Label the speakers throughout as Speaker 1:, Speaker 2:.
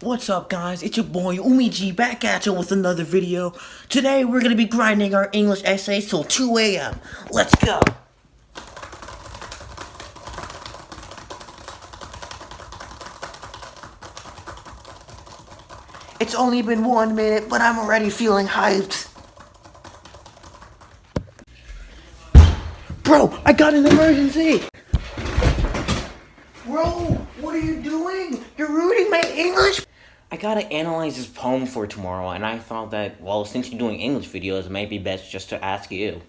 Speaker 1: What's up, guys? It's your boy Umiji back at you with another video. Today we're gonna be grinding our English essays till 2 a.m. Let's go! It's only been 1 minute, but I'm already feeling hyped. Bro, I got an emergency! Bro, what are you doing? You're ruining my English! I gotta analyze this poem for tomorrow, and I thought that, well, since you're doing English videos, it might be best just to ask you.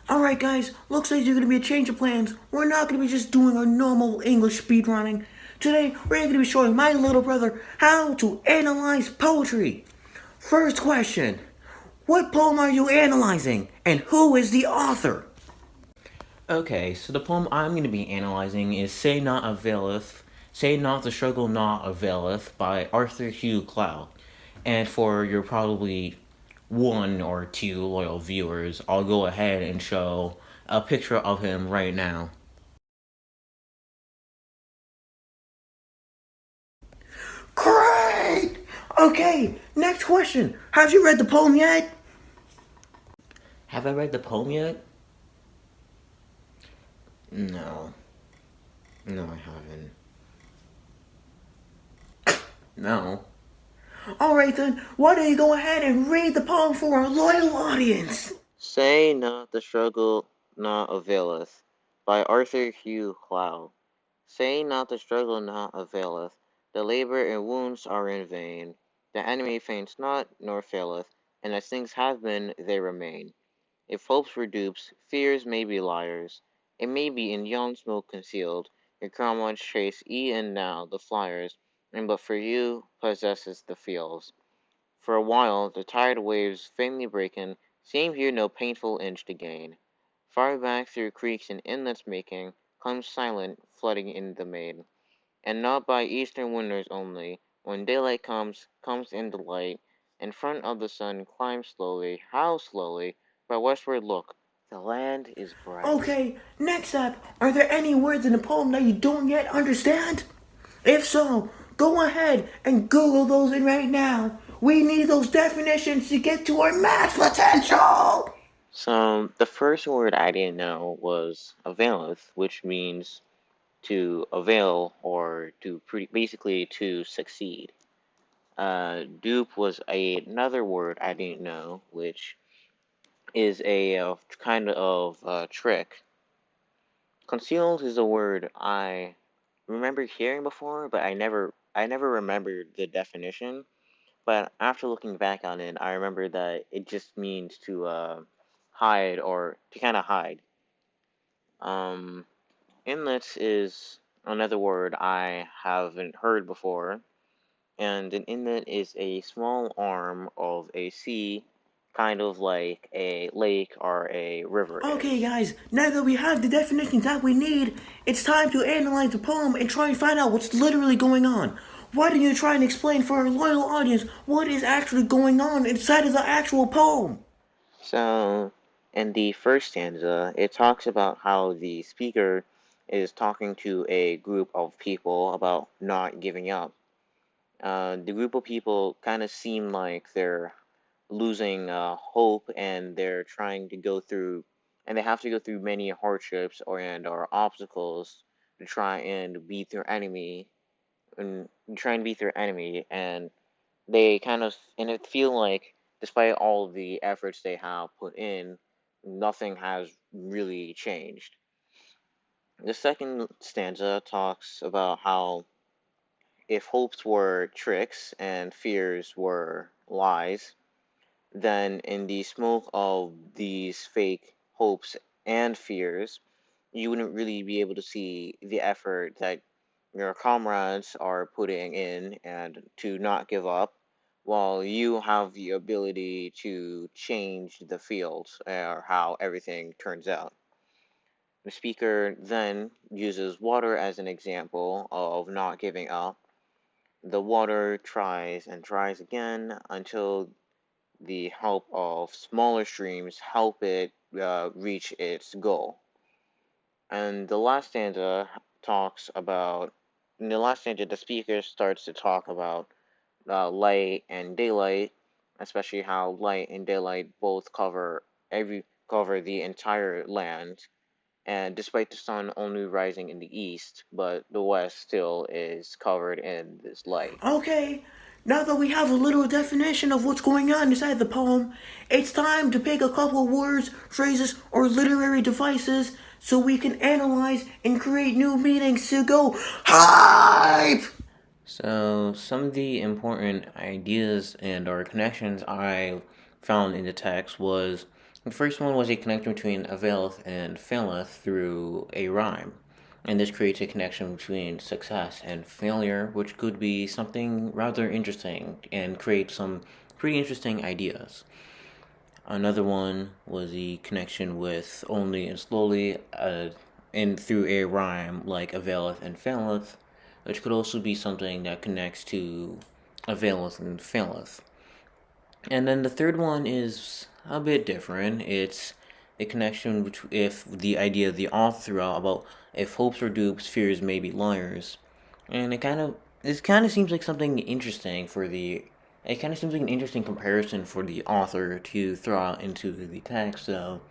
Speaker 1: Alright guys, looks like there's gonna be a change of plans. We're not gonna be just doing our normal English speedrunning. Today, we're gonna be showing my little brother how to analyze poetry. First question, what poem are you analyzing, and who is the author? Okay, so the poem I'm going to be analyzing is Say Not Availeth, Say Not the Struggle Not Availeth by Arthur Hugh Clough. And for your probably 1 or 2 loyal viewers, I'll go ahead and show a picture of him right now. Great! Okay, next question. Have you read the poem yet? Have I read the poem yet? No. No, I haven't. No. Alright then, why don't you go ahead and read the poem for our loyal audience?
Speaker 2: Say Not the Struggle Not Availeth by Arthur Hugh Clough. Say not the struggle not availeth, the labour and wounds are in vain. The enemy faints not, nor faileth, and as things have been, they remain. If hopes were dupes, fears may be liars. It may be in yon smoke concealed, your comrades chase e'en now the flyers, and but for you possesses the fields. For a while the tired waves faintly breaking, seem here no painful inch to gain. Far back through creeks and inlets making, comes silent, flooding in the main. And not by eastern winters only, when daylight comes in the light, in front of the sun climbs slowly, how slowly, by westward look, the land is bright.
Speaker 1: Okay, next up, are there any words in the poem that you don't yet understand? If so, go ahead and Google those in right now. We need those definitions to get to our max potential!
Speaker 2: So the first word I didn't know was availeth, which means to avail or to basically to succeed. Dupe was another word I didn't know, which is a kind of trick. Concealed is a word I remember hearing before, but I never remembered the definition. But after looking back on it, I remember that it just means to hide or to kind of hide. Um, Inlet is another word I haven't heard before, and an inlet is a small arm of a sea, kind of like a lake or a river
Speaker 1: Okay,
Speaker 2: is.
Speaker 1: guys, now that we have the definitions that we need, it's time to analyze the poem and try and find out what's literally going on. Why don't you try and explain for our loyal audience what is actually going on inside of the actual poem?
Speaker 2: So, in the first stanza, it talks about how the speaker is talking to a group of people about not giving up. The group of people kind of seem like they're losing hope, and they're trying to go through, and they have to go through many hardships or obstacles to try and beat their enemy, and and they kind of and it feel like despite all the efforts they have put in, nothing has really changed. The second stanza talks about how if hopes were tricks and fears were lies, then in the smoke of these fake hopes and fears, you wouldn't really be able to see the effort that your comrades are putting in and to not give up, while you have the ability to change the field or how everything turns out. The speaker then uses water as an example of not giving up. The water tries and tries again until the help of smaller streams help it reach its goal. And the last stanza talks about in the last stanza, the speaker starts to talk about light and daylight, especially how light and daylight both cover the entire land. And despite the sun only rising in the east, but the west still is covered in this light.
Speaker 1: Okay, now that we have a little definition of what's going on inside the poem, it's time to pick a couple words, phrases, or literary devices so we can analyze and create new meanings to go hype! So, some of the important ideas and or connections I found in the text was the first one was a connection between Availeth and Faileth through a rhyme. And this creates a connection between success and failure, which could be something rather interesting and create some pretty interesting ideas. Another one was the connection with only and slowly, and through a rhyme like Availeth and Faileth, which could also be something that connects to Availeth and Faileth. And then the third one is a bit different. It's a connection between if the idea of the author throughout about if hopes are dupes, fears may be liars, and it kind of seems like something interesting for the. It kind of seems like an interesting comparison for the author to throw out into the text. So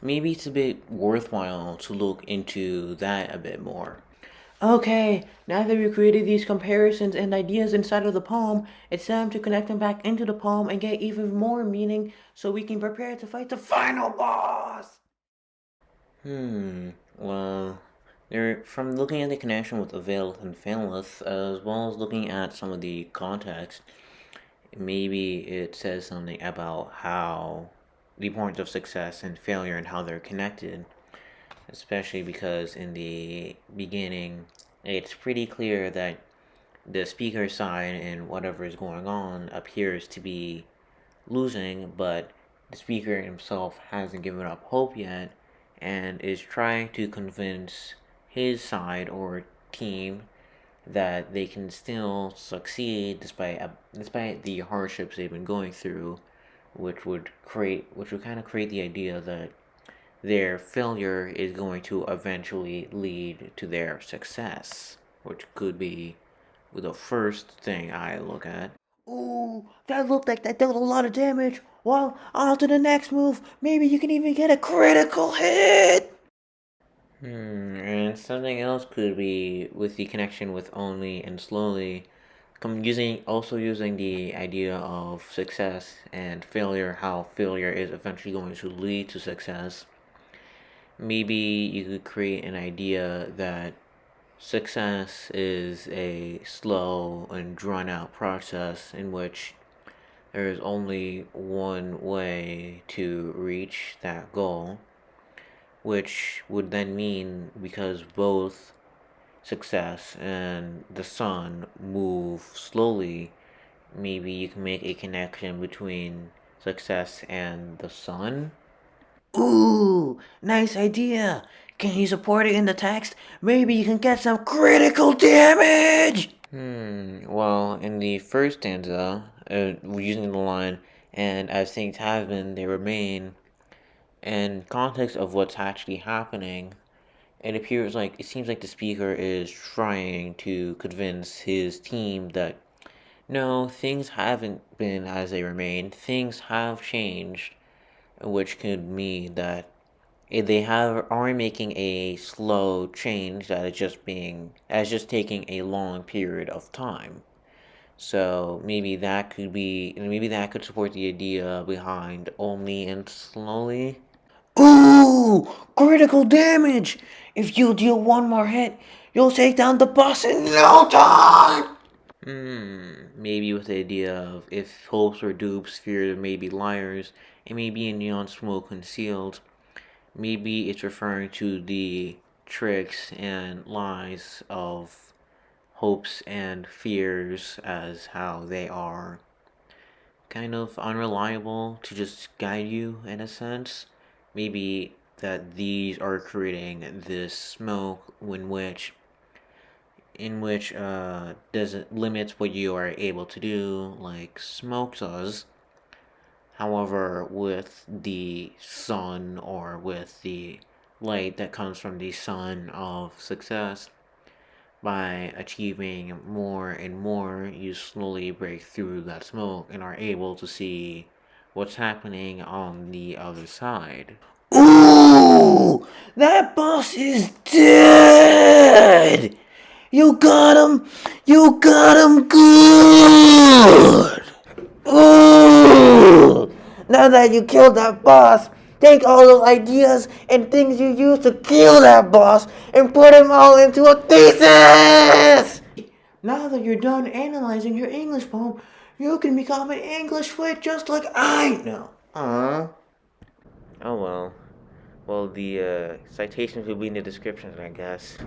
Speaker 1: maybe it's a bit worthwhile to look into that a bit more. Okay, now that we created these comparisons and ideas inside of the poem, it's time to connect them back into the poem and get even more meaning so we can prepare to fight the final boss! Well, from looking at the connection with Availeth and Faileth, as well as looking at some of the context, maybe it says something about how the importance of success and failure and how they're connected, especially because in the beginning, it's pretty clear that the speaker side and whatever is going on appears to be losing, but the speaker himself hasn't given up hope yet and is trying to convince his side or team that they can still succeed despite the hardships they've been going through, which would kind of create the idea that their failure is going to eventually lead to their success, which could be the first thing I look at. Ooh, that looked like that dealt a lot of damage. Well, on to the next move. Maybe you can even get a critical hit. And something else could be with the connection with only and slowly, using the idea of success and failure, how failure is eventually going to lead to success. Maybe you could create an idea that success is a slow and drawn out process in which there is only one way to reach that goal, which would then mean because both success and the sun move slowly, maybe you can make a connection between success and the sun. Ooh, nice idea. Can you support it in the text? Maybe you can get some critical damage! Well, in the first stanza, we're using the line, and as things have been, they remain, in context of what's actually happening, it seems like the speaker is trying to convince his team that no, things haven't been as they remain, things have changed, which could mean that they are making a slow change that is just taking a long period of time. So maybe that could support the idea behind only and slowly. Ooh, critical damage! If you deal one more hit, you'll take down the boss in no time! Maybe with the idea of if hopes or dupes, fear may be liars, and maybe in neon smoke concealed. Maybe it's referring to the tricks and lies of hopes and fears as how they are kind of unreliable to just guide you in a sense. Maybe that these are creating this smoke in which doesn't limits what you are able to do like smoke does. However, with the sun or with the light that comes from the sun of success,
Speaker 3: By achieving more and more, you slowly break through that smoke and are able to see what's happening on the other side.
Speaker 1: Ooh! That boss is dead! You got him! You got him good! Ooh! Now that you killed that boss, take all those ideas and things you used to kill that boss and put them all into a thesis! Now that you're done analyzing your English poem, you can become an English wit just like I know.
Speaker 3: Oh well. Well, the citations will be in the description, I guess.